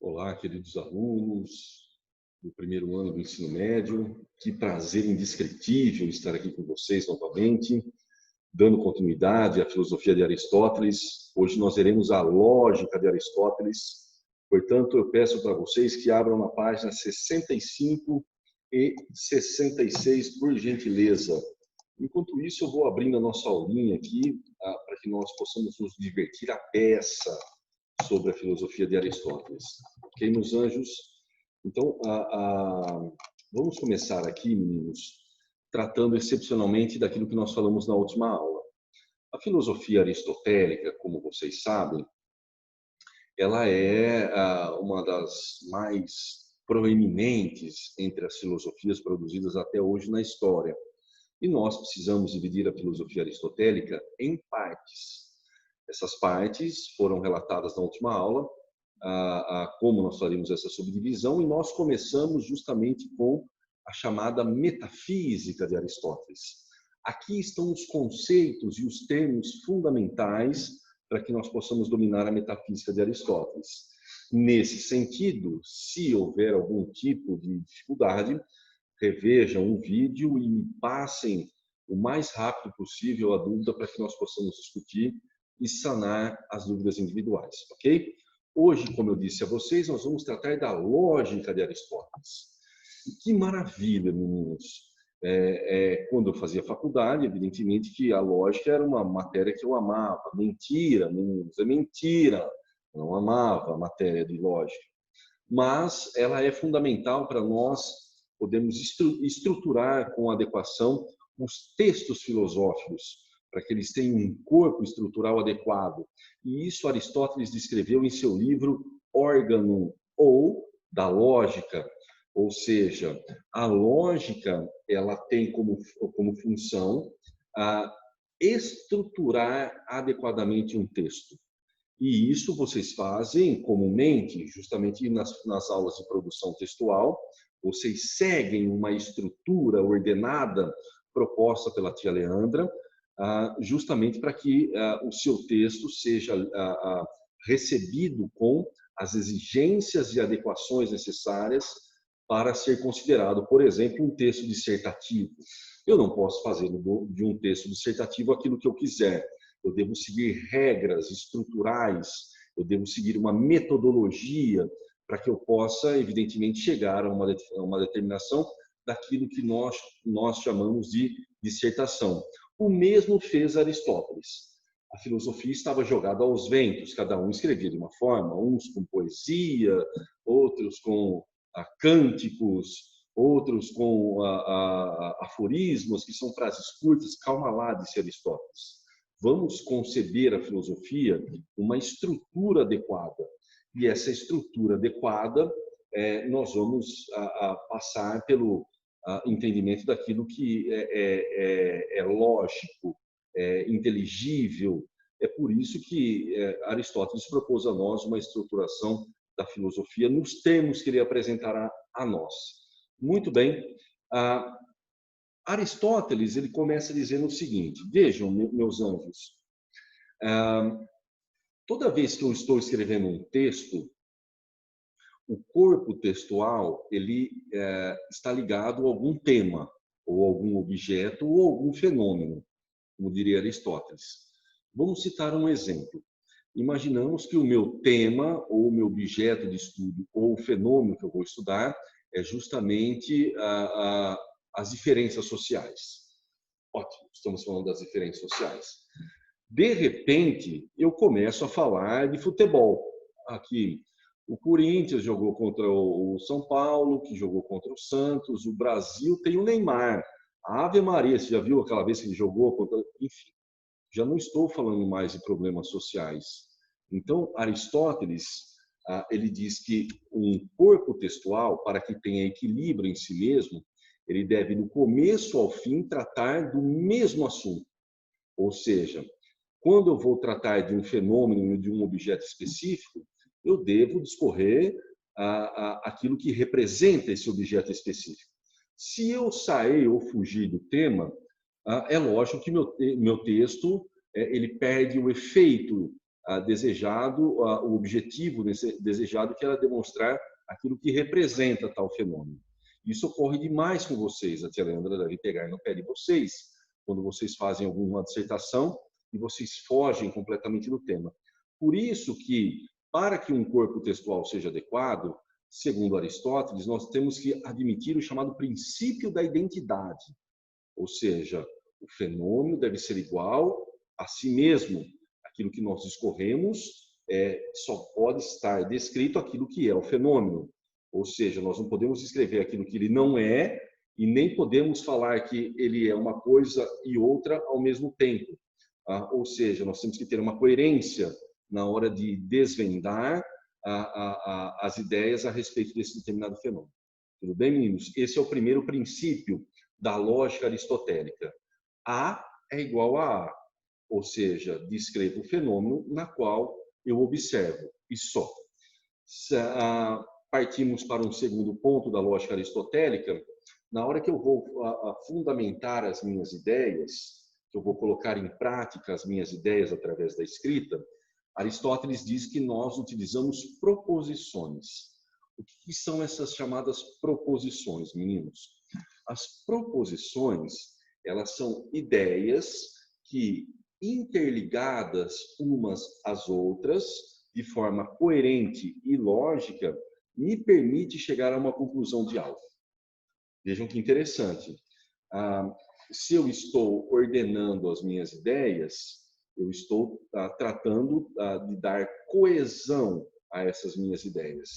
Olá, queridos alunos do primeiro ano do ensino médio. Que prazer indescritível estar aqui com vocês novamente, dando continuidade à filosofia de Aristóteles. Hoje nós veremos a lógica de Aristóteles. Portanto, eu peço para vocês que abram na página 65 e 66, por gentileza. Enquanto isso, eu vou abrindo a nossa aulinha aqui, para que nós possamos nos divertir à beça sobre a filosofia de Aristóteles. Ok, meus anjos? Então, vamos começar aqui, meninos, tratando excepcionalmente daquilo que nós falamos na última aula. A filosofia aristotélica, como vocês sabem, ela é uma das mais proeminentes entre as filosofias produzidas até hoje na história. E nós precisamos dividir a filosofia aristotélica em partes. Essas partes foram relatadas na última aula, como nós faríamos essa subdivisão, e nós começamos justamente com a chamada metafísica de Aristóteles. Aqui estão os conceitos e os termos fundamentais para que nós possamos dominar a metafísica de Aristóteles. Nesse sentido, se houver algum tipo de dificuldade, revejam um vídeo e me passem o mais rápido possível a dúvida para que nós possamos discutir e sanar as dúvidas individuais, ok? Hoje, como eu disse a vocês, nós vamos tratar da lógica de Aristóteles. E que maravilha, meninos! Quando eu fazia faculdade, evidentemente que a lógica era uma matéria que eu amava. Mentira, meninos, é mentira. Eu não amava a matéria de lógica. Mas ela é fundamental para nós podermos estruturar com adequação os textos filosóficos, para que eles tenham um corpo estrutural adequado. E isso Aristóteles descreveu em seu livro Organum, ou da lógica. Ou seja, a lógica ela tem como função estruturar adequadamente um texto. E isso vocês fazem comumente, justamente nas aulas de produção textual. Vocês seguem uma estrutura ordenada proposta pela tia Leandra, justamente para que o seu texto seja recebido com as exigências e adequações necessárias para ser considerado, por exemplo, um texto dissertativo. Eu não posso fazer de um texto dissertativo aquilo que eu quiser. Eu devo seguir regras estruturais, eu devo seguir uma metodologia para que eu possa, evidentemente, chegar a uma determinação daquilo que nós chamamos de dissertação. O mesmo fez Aristóteles. A filosofia estava jogada aos ventos, cada um escrevia de uma forma, uns com poesia, outros com cânticos, outros com aforismos, que são frases curtas. Calma lá, disse Aristóteles. Vamos conceber a filosofia uma estrutura adequada. E essa estrutura adequada, nós vamos passar pelo entendimento daquilo que é lógico, inteligível. É por isso que Aristóteles propôs a nós uma estruturação da filosofia nos termos que ele apresentará a nós. Muito bem. Aristóteles ele começa dizendo o seguinte: vejam, meus anjos, toda vez que eu estou escrevendo um texto, o corpo textual ele está ligado a algum tema, ou algum objeto, ou algum fenômeno, como diria Aristóteles. Vamos citar um exemplo. Imaginamos que o meu tema, ou o meu objeto de estudo, ou o fenômeno que eu vou estudar, é justamente as diferenças sociais. Ótimo, estamos falando das diferenças sociais. De repente, eu começo a falar de futebol. Aqui, o Corinthians jogou contra o São Paulo, que jogou contra o Santos, o Brasil tem o Neymar. A Ave Maria, você já viu aquela vez que ele jogou contra... Enfim, já não estou falando mais de problemas sociais. Então, Aristóteles, ele diz que um corpo textual, para que tenha equilíbrio em si mesmo, ele deve, do começo ao fim, tratar do mesmo assunto. Ou seja, quando eu vou tratar de um fenômeno, de um objeto específico, eu devo discorrer aquilo que representa esse objeto específico. Se eu sair ou fugir do tema, é lógico que meu texto ele perde o efeito desejado, o objetivo desejado, que era demonstrar aquilo que representa tal fenômeno. Isso ocorre demais com vocês, a tia Leandra deve pegar no pé de vocês, quando vocês fazem alguma dissertação e vocês fogem completamente do tema. Por isso que, para que um corpo textual seja adequado, segundo Aristóteles, nós temos que admitir o chamado princípio da identidade, ou seja, o fenômeno deve ser igual a si mesmo. Aquilo que nós discorremos só pode estar descrito aquilo que é o fenômeno. Ou seja, nós não podemos escrever aquilo que ele não é e nem podemos falar que ele é uma coisa e outra ao mesmo tempo. Ou seja, nós temos que ter uma coerência na hora de desvendar as ideias a respeito desse determinado fenômeno. Tudo bem, meninos? Esse é o primeiro princípio da lógica aristotélica. A é igual a A, ou seja, descrevo o fenômeno na qual eu observo, e só. Partimos para um segundo ponto da lógica aristotélica. Na hora que eu vou fundamentar as minhas ideias, que eu vou colocar em prática as minhas ideias através da escrita, Aristóteles diz que nós utilizamos proposições. O que são essas chamadas proposições, meninos? As proposições, elas são ideias que, interligadas umas às outras, de forma coerente e lógica, me permite chegar a uma conclusão de algo. Vejam que interessante. Se eu estou ordenando as minhas ideias, eu estou tratando de dar coesão a essas minhas ideias.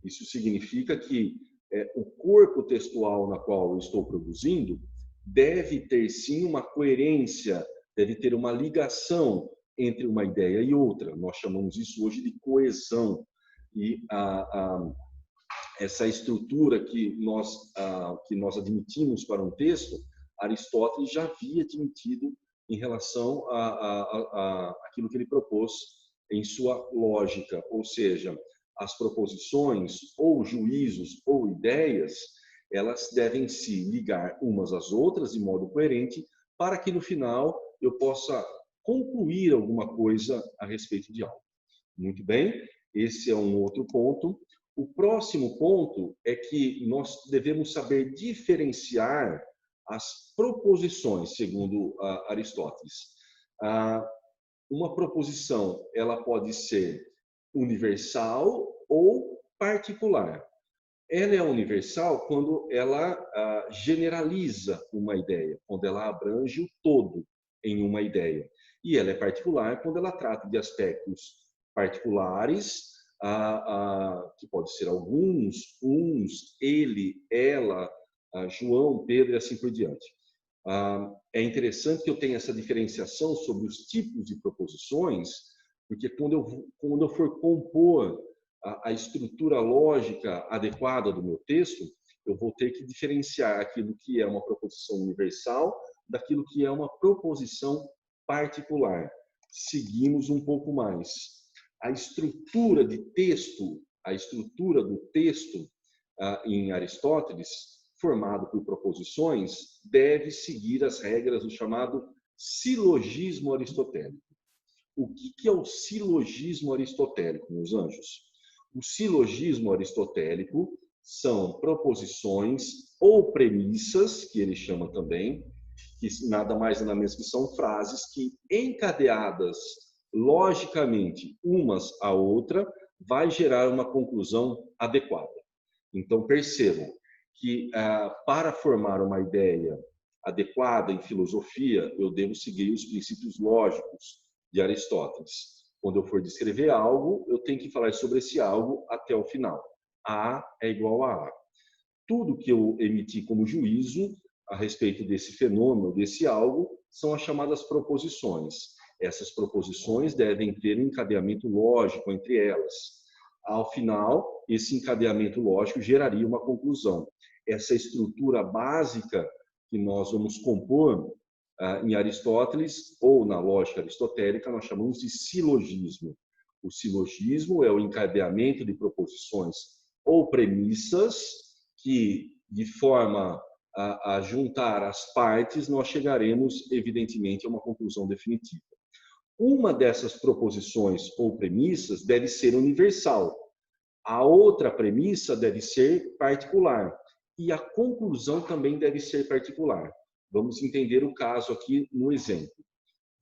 Isso significa que o corpo textual na qual eu estou produzindo deve ter, sim, uma coerência, deve ter uma ligação entre uma ideia e outra. Nós chamamos isso hoje de coesão. E essa estrutura que nós admitimos para um texto, Aristóteles já havia admitido em relação àquilo que ele propôs em sua lógica, ou seja, as proposições, ou juízos, ou ideias, elas devem se ligar umas às outras de modo coerente, para que no final eu possa concluir alguma coisa a respeito de algo. Muito bem, esse é um outro ponto. O próximo ponto é que nós devemos saber diferenciar as proposições, segundo Aristóteles. Uma proposição, ela pode ser universal ou particular. Ela é universal quando ela generaliza uma ideia, quando ela abrange o todo em uma ideia. E ela é particular quando ela trata de aspectos particulares, que pode ser alguns, uns, ele, ela, João, Pedro e assim por diante. É interessante que eu tenha essa diferenciação sobre os tipos de proposições, porque quando eu for compor a estrutura lógica adequada do meu texto, eu vou ter que diferenciar aquilo que é uma proposição universal daquilo que é uma proposição particular. Seguimos um pouco mais. A estrutura do texto em Aristóteles, formado por proposições, deve seguir as regras do chamado silogismo aristotélico. O que é o silogismo aristotélico, meus anjos? O silogismo aristotélico são proposições ou premissas, que ele chama também, que nada mais nada menos que são frases que, encadeadas logicamente umas à outra, vai gerar uma conclusão adequada. Então, percebam que para formar uma ideia adequada em filosofia, eu devo seguir os princípios lógicos de Aristóteles. Quando eu for descrever algo, eu tenho que falar sobre esse algo até o final. A é igual a A. Tudo que eu emiti como juízo a respeito desse fenômeno, desse algo, são as chamadas proposições. Essas proposições devem ter um encadeamento lógico entre elas. Ao final, esse encadeamento lógico geraria uma conclusão. Essa estrutura básica que nós vamos compor em Aristóteles, ou na lógica aristotélica, nós chamamos de silogismo. O silogismo é o encadeamento de proposições ou premissas que, de forma a juntar as partes, nós chegaremos, evidentemente, a uma conclusão definitiva. Uma dessas proposições ou premissas deve ser universal. A outra premissa deve ser particular. E a conclusão também deve ser particular. Vamos entender o caso aqui no exemplo.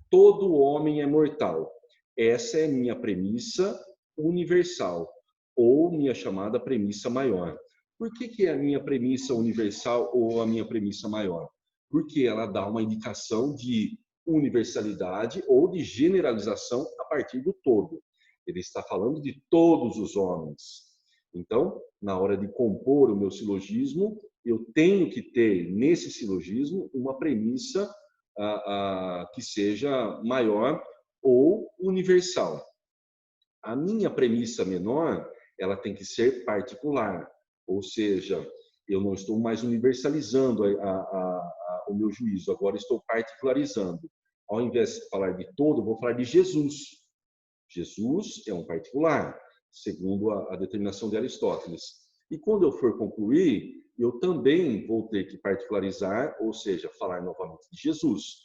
Todo homem é mortal. Essa é minha premissa universal, ou minha chamada premissa maior. Por que é a minha premissa universal ou a minha premissa maior? Porque ela dá uma indicação de universalidade ou de generalização a partir do todo. Ele está falando de todos os homens. Então, na hora de compor o meu silogismo, eu tenho que ter nesse silogismo uma premissa que seja maior ou universal. A minha premissa menor, ela tem que ser particular, ou seja, eu não estou mais universalizando o meu juízo, agora estou particularizando. Ao invés de falar de todo, vou falar de Jesus. Jesus é um particular, segundo a determinação de Aristóteles. E quando eu for concluir, eu também vou ter que particularizar, ou seja, falar novamente de Jesus.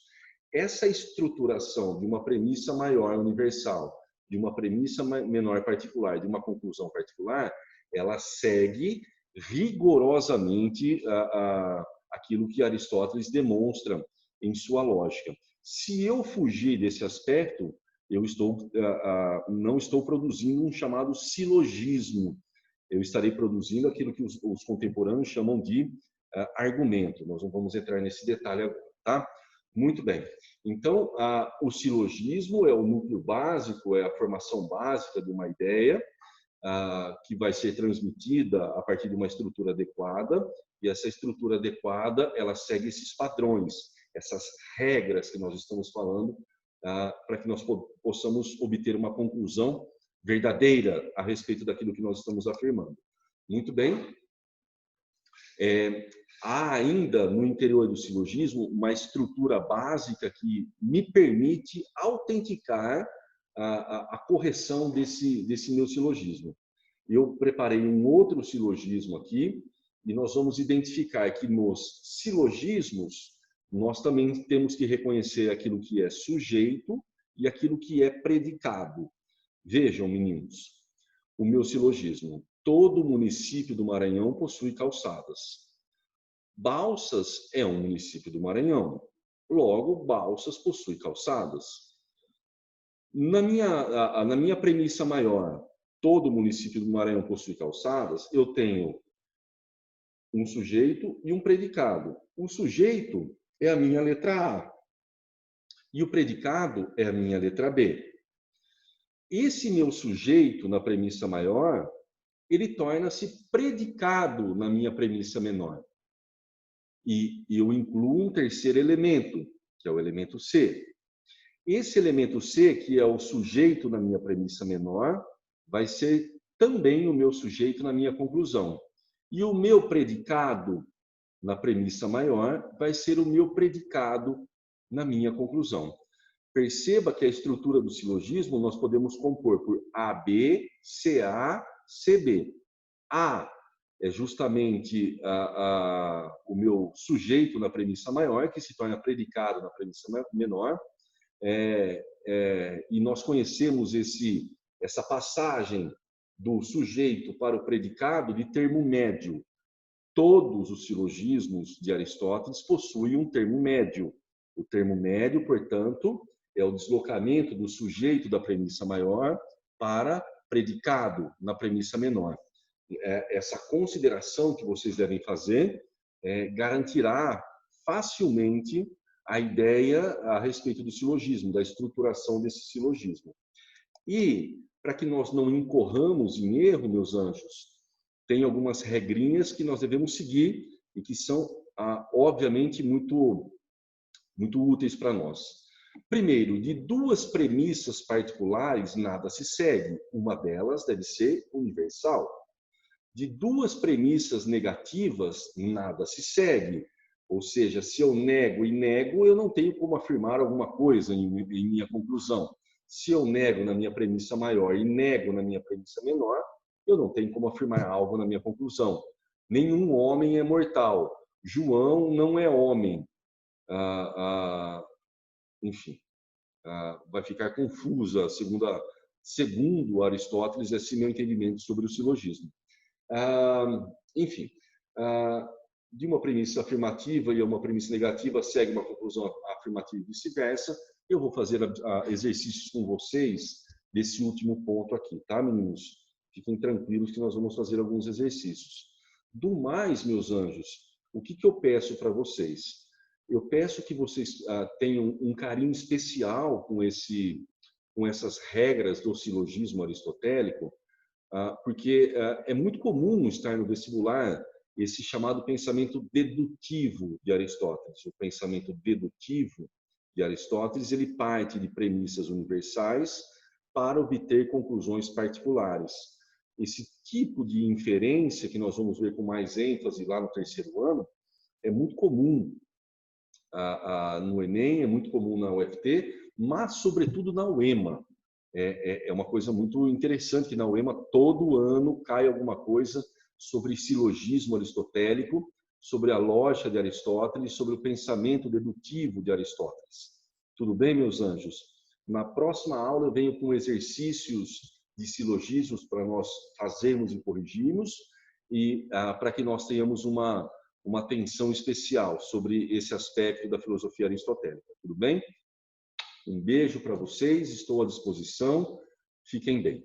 Essa estruturação de uma premissa maior universal, de uma premissa menor particular, de uma conclusão particular, ela segue rigorosamente aquilo que Aristóteles demonstra em sua lógica. Se eu fugir desse aspecto, eu não estou produzindo um chamado silogismo. Eu estarei produzindo aquilo que os contemporâneos chamam de argumento. Nós não vamos entrar nesse detalhe agora, tá? Muito bem. Então, o silogismo é o núcleo básico, é a formação básica de uma ideia que vai ser transmitida a partir de uma estrutura adequada, e essa estrutura adequada, ela segue esses padrões, essas regras que nós estamos falando, para que nós possamos obter uma conclusão verdadeira a respeito daquilo que nós estamos afirmando. Muito bem. Há ainda no interior do silogismo uma estrutura básica que me permite autenticar a correção desse meu silogismo. Eu preparei um outro silogismo aqui e nós vamos identificar que nos silogismos nós também temos que reconhecer aquilo que é sujeito e aquilo que é predicado. Vejam, meninos, o meu silogismo. Todo município do Maranhão possui calçadas. Balsas é um município do Maranhão. Logo, Balsas possui calçadas. Na minha premissa maior, todo município do Maranhão possui calçadas, eu tenho um sujeito e um predicado. O sujeito é a minha letra A e o predicado é a minha letra B. Esse meu sujeito na premissa maior, ele torna-se predicado na minha premissa menor. E eu incluo um terceiro elemento, que é o elemento C. Esse elemento C, que é o sujeito na minha premissa menor, vai ser também o meu sujeito na minha conclusão. E o meu predicado na premissa maior vai ser o meu predicado na minha conclusão. Perceba que a estrutura do silogismo nós podemos compor por AB, CA, CB. A é justamente o meu sujeito na premissa maior, que se torna predicado na premissa menor, e nós conhecemos essa passagem do sujeito para o predicado de termo médio. Todos os silogismos de Aristóteles possuem um termo médio. O termo médio, portanto, é o deslocamento do sujeito da premissa maior para predicado na premissa menor. Essa consideração que vocês devem fazer garantirá facilmente a ideia a respeito do silogismo, da estruturação desse silogismo. E, para que nós não incorramos em erro, meus anjos, tem algumas regrinhas que nós devemos seguir e que são, obviamente, muito úteis para nós. Primeiro, de duas premissas particulares, nada se segue. Uma delas deve ser universal. De duas premissas negativas, nada se segue. Ou seja, se eu nego e nego, eu não tenho como afirmar alguma coisa em minha conclusão. Se eu nego na minha premissa maior e nego na minha premissa menor, eu não tenho como afirmar algo na minha conclusão. Nenhum homem é mortal. João não é homem. Enfim, vai ficar confusa, segundo Aristóteles, esse meu entendimento sobre o silogismo. Enfim, de uma premissa afirmativa e uma premissa negativa segue uma conclusão afirmativa e vice-versa. Eu vou fazer exercícios com vocês desse último ponto aqui, tá, meninos? Fiquem tranquilos que nós vamos fazer alguns exercícios. Do mais, meus anjos, o que eu peço para vocês? Eu peço que vocês tenham um carinho especial com essas regras do silogismo aristotélico, porque é muito comum estar no vestibular esse chamado pensamento dedutivo de Aristóteles. O pensamento dedutivo de Aristóteles, ele parte de premissas universais para obter conclusões particulares. Esse tipo de inferência, que nós vamos ver com mais ênfase lá no terceiro ano, é muito comum no Enem, é muito comum na UFT, mas, sobretudo, na UEMA. É uma coisa muito interessante que na UEMA, todo ano, cai alguma coisa sobre silogismo aristotélico, sobre a lógica de Aristóteles, sobre o pensamento dedutivo de Aristóteles. Tudo bem, meus anjos? Na próxima aula eu venho com exercícios de silogismos para nós fazermos e corrigirmos e para que nós tenhamos uma atenção especial sobre esse aspecto da filosofia aristotélica. Tudo bem? Um beijo para vocês, estou à disposição. Fiquem bem.